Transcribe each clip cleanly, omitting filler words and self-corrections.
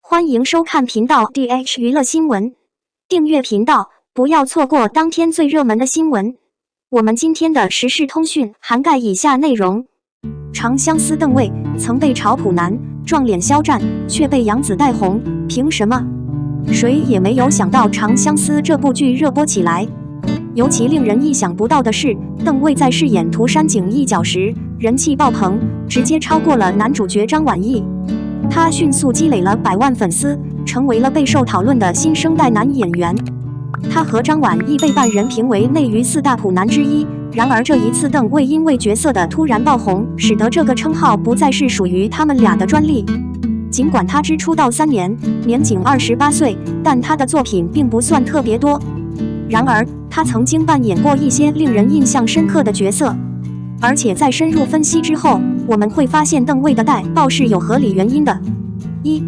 欢迎收看频道 DH 娱乐新闻，订阅频道，不要错过当天最热门的新闻。我们今天的时事通讯涵盖以下内容：长相思邓为曾被嘲普男，撞脸肖战却被杨紫带红，凭什么？谁也没有想到《长相思》这部剧热播起来。尤其令人意想不到的是，邓为在饰演涂山璟一角时人气爆棚，直接超过了男主角张晚意。他迅速积累了100万粉丝，成为了备受讨论的新生代男演员。他和张晚意被半人评为内娱4大普男之一。然而这一次邓为因为角色的突然爆红，使得这个称号不再是属于他们俩的专利。尽管他只出道3年，年仅28岁，但他的作品并不算特别多。然而他曾经扮演过一些令人印象深刻的角色，而且在深入分析之后，我们会发现邓为的带爆是有合理原因的。1.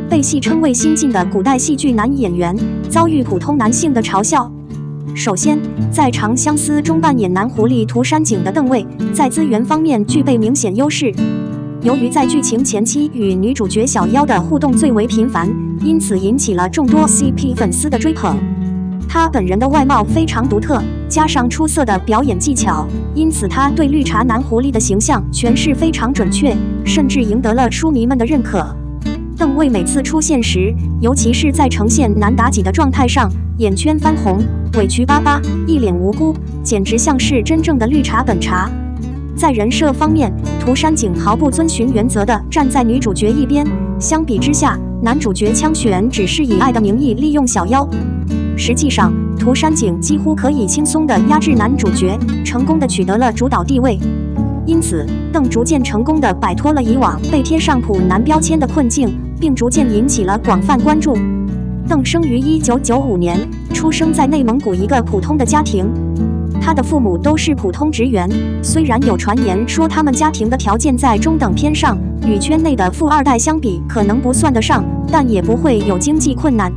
被戏称为新晋的古代戏剧男演员，遭遇普通男性的嘲笑。首先，在《长相思》中扮演男狐狸涂山璟的邓为，在资源方面具备明显优势。由于在剧情前期与女主角小妖的互动最为频繁，因此引起了众多 CP 粉丝的追捧。他本人的外貌非常独特，加上出色的表演技巧，因此他对绿茶男狐狸的形象诠释非常准确，甚至赢得了书迷们的认可。邓为每次出现时，尤其是在呈现男妲己的状态上，眼圈翻红，委屈巴巴，一脸无辜，简直像是真正的绿茶本茶。在人设方面，涂山璟毫不遵循原则地站在女主角一边，相比之下，男主角枪玄只是以爱的名义利用小妖。实际上，涂山璟几乎可以轻松地压制男主角，成功地取得了主导地位。因此，邓逐渐成功地摆脱了以往被贴上普男标签的困境，并逐渐引起了广泛关注。邓生于1995年，出生在内蒙古一个普通的家庭。他的父母都是普通职员，虽然有传言说他们家庭的条件在中等偏上，与圈内的富二代相比可能不算得上，但也不会有经济困难。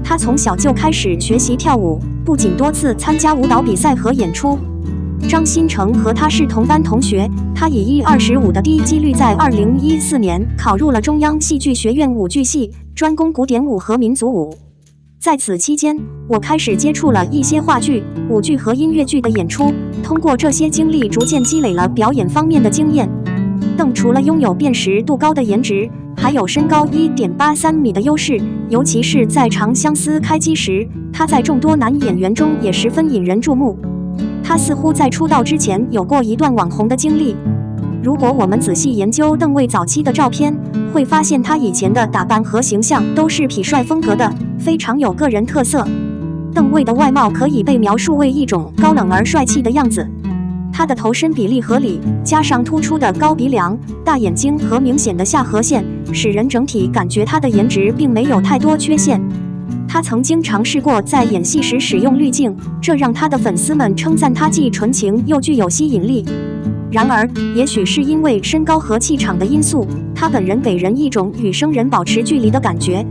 他从小就开始学习跳舞，不仅多次参加舞蹈比赛和演出。张新成和他是同班同学，他以125的低几率在2014年考入了中央戏剧学院舞剧系，专攻古典舞和民族舞。在此期间，我开始接触了一些话剧、舞剧和音乐剧的演出，通过这些经历逐渐积累了表演方面的经验。邓除了拥有辨识度高的颜值，还有身高1.83米的优势，尤其是在《长相思》开机时，他在众多男演员中也十分引人注目。他似乎在出道之前有过一段网红的经历。如果我们仔细研究邓为早期的照片，会发现他以前的打扮和形象都是痞帅风格的，非常有个人特色。邓为的外貌可以被描述为一种高冷而帅气的样子。他的头身比例合理，加上突出的高鼻梁、大眼睛和明显的下颌线，使人整体感觉他的颜值并没有太多缺陷。他曾经尝试过在演戏时使用滤镜，这让他的粉丝们称赞他既纯情又具有吸引力。然而，也许是因为身高和气场的因素，他本人给人一种与生人保持距离的感觉。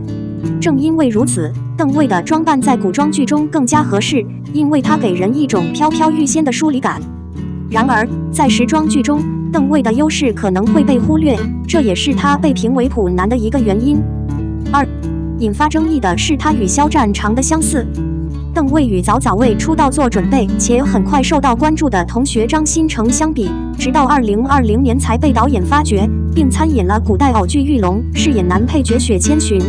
正因为如此，邓为的装扮在古装剧中更加合适，因为他给人一种飘飘欲仙的疏离感。然而，在时装剧中，邓为的优势可能会被忽略，这也是他被评为普男的一个原因。2. 引发争议的是他与肖战长得相似。邓为与早早为出道做准备且很快受到关注的同学张新成相比，直到2020年才被导演发掘，并参演了古代偶剧《玉龙》，饰演男配角雪千寻。《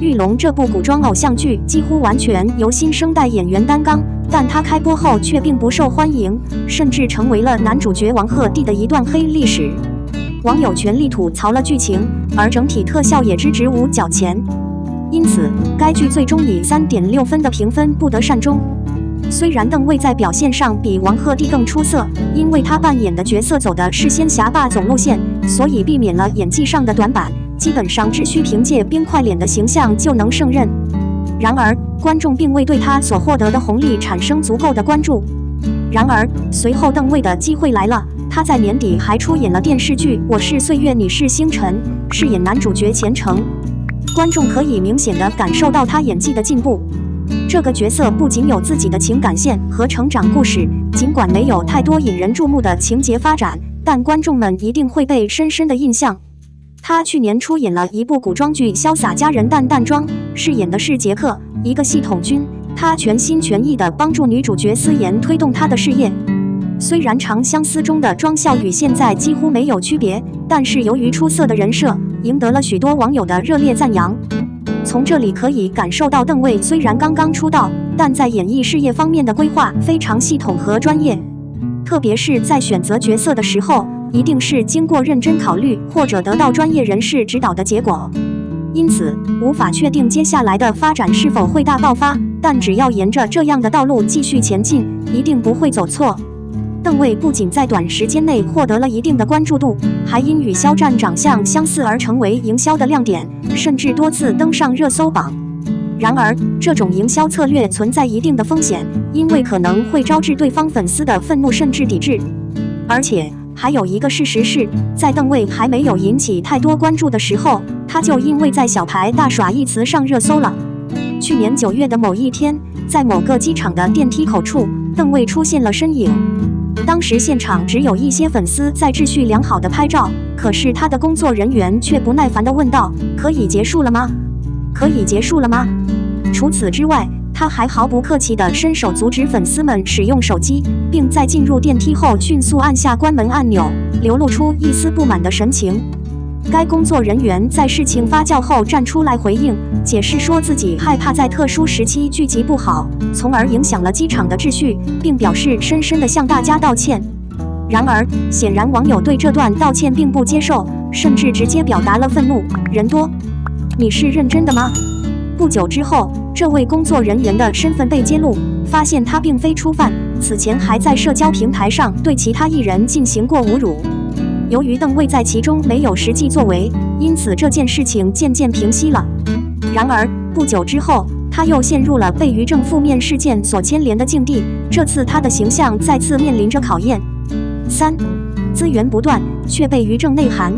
玉龙》这部古装偶像剧几乎完全由新生代演员担纲，但他开播后却并不受欢迎，甚至成为了男主角王鹤棣的一段黑历史。网友全力吐槽了剧情，而整体特效也直无脚前。因此，该剧最终以3.6分的评分不得善终。虽然邓为在表现上比王鹤棣更出色，因为他扮演的角色走的是仙侠霸总路线，所以避免了演技上的短板，基本上只需凭借冰块脸的形象就能胜任。然而，观众并未对他所获得的红利产生足够的关注。然而，随后邓为的机会来了，他在年底还出演了电视剧《我是岁月你是星辰》，饰演男主角钱程。观众可以明显地感受到他演技的进步。这个角色不仅有自己的情感线和成长故事，尽管没有太多引人注目的情节发展，但观众们一定会被深深的印象。他去年出演了一部古装剧《潇洒佳人淡淡妆》，饰演的是杰克，一个系统军。他全心全意地帮助女主角思妍推动她的事业。虽然《长相思》中的妆效与现在几乎没有区别，但是由于出色的人设，赢得了许多网友的热烈赞扬。从这里可以感受到，邓为虽然刚刚出道，但在演艺事业方面的规划非常系统和专业，特别是在选择角色的时候，一定是经过认真考虑或者得到专业人士指导的结果。因此，无法确定接下来的发展是否会大爆发，但只要沿着这样的道路继续前进，一定不会走错。邓为不仅在短时间内获得了一定的关注度，还因与肖战长相相似而成为营销的亮点，甚至多次登上热搜榜。然而，这种营销策略存在一定的风险，因为可能会招致对方粉丝的愤怒甚至抵制。而且，还有一个事实是，在邓为还没有引起太多关注的时候，他就因为在小牌大耍一词上热搜了。去年9月的某一天，在某个机场的电梯口处，邓为出现了身影。当时现场只有一些粉丝在秩序良好的拍照，可是他的工作人员却不耐烦地问道：“可以结束了吗？可以结束了吗？”除此之外，他还毫不客气地伸手阻止粉丝们使用手机，并在进入电梯后迅速按下关门按钮，流露出一丝不满的神情。该工作人员在事情发酵后站出来回应，解释说自己害怕在特殊时期聚集不好，从而影响了机场的秩序，并表示深深地向大家道歉。然而，显然网友对这段道歉并不接受，甚至直接表达了愤怒。人多，你是认真的吗？不久之后，这位工作人员的身份被揭露，发现他并非初犯，此前还在社交平台上对其他艺人进行过侮辱。由于邓为在其中没有实际作为，因此这件事情渐渐平息了。然而，不久之后，他又陷入了被于正负面事件所牵连的境地，这次他的形象再次面临着考验。3. 资源不断，却被于正内涵。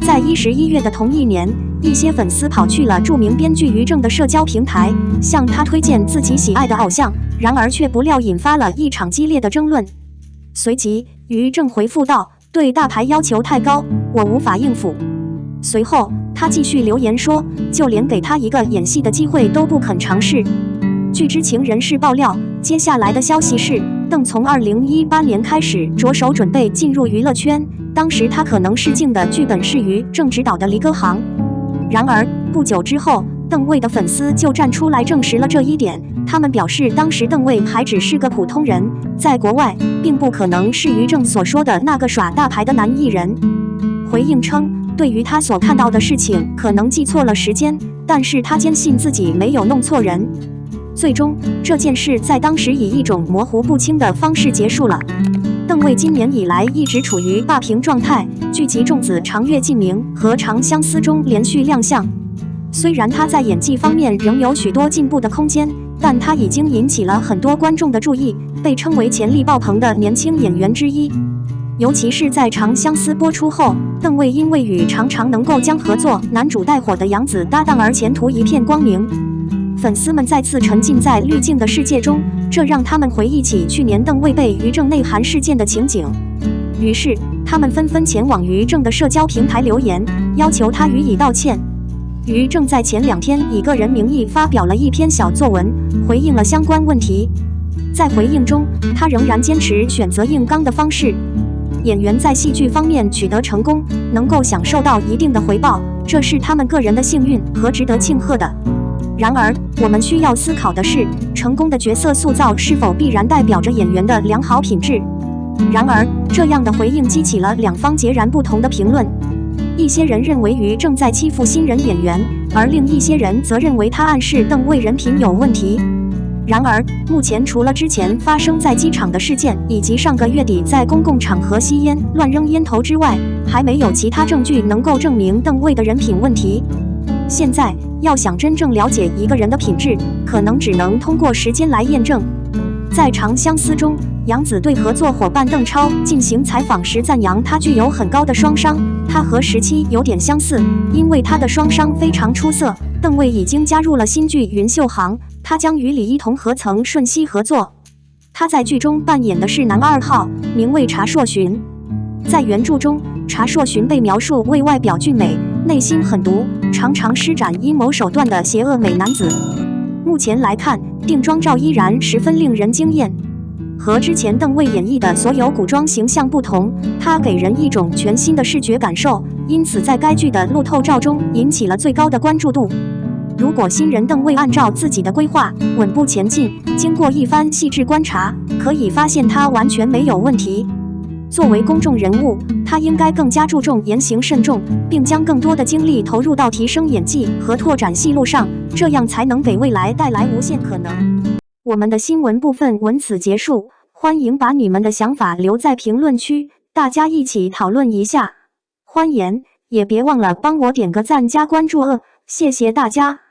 在11月的同一年，一些粉丝跑去了著名编剧于正的社交平台，向他推荐自己喜爱的偶像，然而却不料引发了一场激烈的争论。随即，于正回复道：“对大牌要求太高，我无法应付。”随后，他继续留言说，就连给他一个演戏的机会都不肯尝试。据知情人士爆料，接下来的消息是，邓从2018年开始着手准备进入娱乐圈，当时他可能试镜的剧本是于正执导的《离歌行》。然而，不久之后，邓为的粉丝就站出来证实了这一点，他们表示当时邓为还只是个普通人，在国外并不可能是于正所说的那个耍大牌的男艺人。回应称，对于他所看到的事情可能记错了时间，但是他坚信自己没有弄错人。最终，这件事在当时以一种模糊不清的方式结束了。邓为今年以来一直处于霸屏状态，剧集《仲子长月烬明》和《长相思》中连续亮相。虽然他在演技方面仍有许多进步的空间，但他已经引起了很多观众的注意，被称为潜力爆棚的年轻演员之一。尤其是在《长相思》播出后，邓为因为与常常能够将合作男主带火的杨紫搭档而前途一片光明。粉丝们再次沉浸在滤镜的世界中，这让他们回忆起去年邓为被于正内涵事件的情景。于是，他们纷纷前往于正的社交平台留言，要求他予以道歉。于正在前2天以个人名义发表了一篇小作文，回应了相关问题。在回应中，他仍然坚持选择硬刚的方式。演员在戏剧方面取得成功，能够享受到一定的回报，这是他们个人的幸运和值得庆贺的。然而，我们需要思考的是，成功的角色塑造是否必然代表着演员的良好品质？然而，这样的回应激起了两方截然不同的评论。一些人认为于正在欺负新人演员，而另一些人则认为他暗示邓为人品有问题。然而，目前除了之前发生在机场的事件，以及上个月底在公共场合吸烟、乱扔烟头之外，还没有其他证据能够证明邓为的人品问题。现在，要想真正了解一个人的品质，可能只能通过时间来验证。在《长相思》中，杨紫对合作伙伴邓超进行采访时赞扬他具有很高的双商，他和17有点相似，因为他的双商非常出色。邓为已经加入了新剧《云秀行》，他将与李一桐和曾舜晞合作。他在剧中扮演的是男2号，名为查硕寻。在原著中，查硕寻被描述为外表俊美、内心狠毒，常常施展阴谋手段的邪恶美男子。目前来看，定妆照依然十分令人惊艳。和之前邓为演绎的所有古装形象不同，他给人一种全新的视觉感受，因此在该剧的路透照中引起了最高的关注度。如果新人邓为按照自己的规划稳步前进，经过一番细致观察，可以发现他完全没有问题。作为公众人物，他应该更加注重言行慎重，并将更多的精力投入到提升演技和拓展戏路上，这样才能给未来带来无限可能。我们的新闻部分文此结束，欢迎把你们的想法留在评论区，大家一起讨论一下。欢迎，也别忘了帮我点个赞加关注谢谢大家。